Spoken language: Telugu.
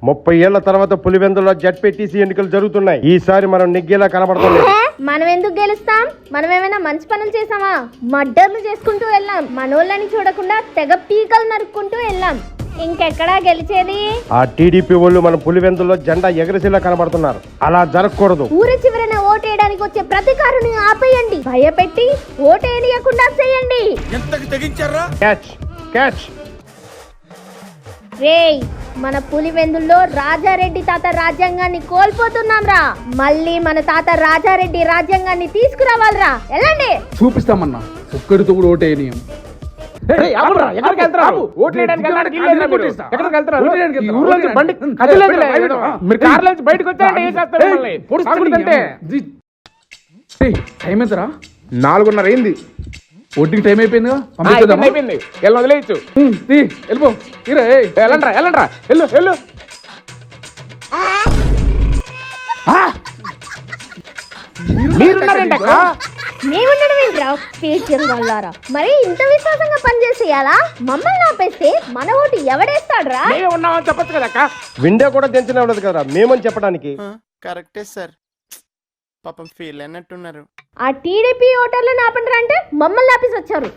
30 ఏళ్ల తర్వాత పులివెందులో జడ్పీటీసీ ఎన్నికలు జరుగుతున్నాయి. ఈసారి మనం నెగ్గేలా కనబడుతుంది. మనం ఎందుకు గెలుస్తాం? మనం ఏమైనా మంచి పనులు చేసామా? మర్డర్లు చేసుకుంటూ వెళ్ళాం. మనోళ్ళని చూడకుండా తెగ పీకలు నరుక్కుంటూ వెళ్ళాం. ఇంకెక్కడా గెలిచేది? ఆ టీడీపీ వాళ్ళు మన పులివెందులో జెండా ఎగరసేలా కనబడుతున్నారు. అలా జరగకూడదు. ఊరి చివరన ఓటేయడానికి వచ్చే ప్రతికారుని ఆపేయండి. భయపెట్టి ఓటేయకుండా చేయండి. Catch catch. రేయ్, మన పులివెందుల్లో రాజారెడ్డి తాత రాజ్యాంగాన్ని కోల్పోతున్నాం రా. మళ్ళీ మన తాత రాజారెడ్డి రాజ్యాంగాన్ని తీసుకురావాలరా. వెళ్ళండి. చూపిస్తామన్నా. ఒక్కడితో కూడా ఓటేయనీయం. టైం ఎంతరా? 4:30 అయింది. ఓటింగ్ టైం అయిపోయిందిగా. అయిపోయింది. వదిలేయచ్చు. వెళ్ళిపో. వెళ్ళండ్రా వెళ్ళు. మీరున్నారంటక్క. మేముండడం ఏంట్రా పేచం వల్లారా? మరి ఇంత విశ్వాసంగా పనిచేసేయాలా? మమ్మల్ని ఆపేస్తే మన ఓటు ఎవడేస్తాడ్రా? మేమే ఉన్నామని చెప్పొచ్చు కదక్క. విండో కూడా తెంచిన ఉండదు కదా మేమని చెప్పడానికి. కరెక్టే సార్. పాపం ఫీల్ అన్నట్టున్నారు. ఆ టీడీపీ ఓటర్లను ఆపండి అంటే మమ్మల్ని ఆపేసి వచ్చారు.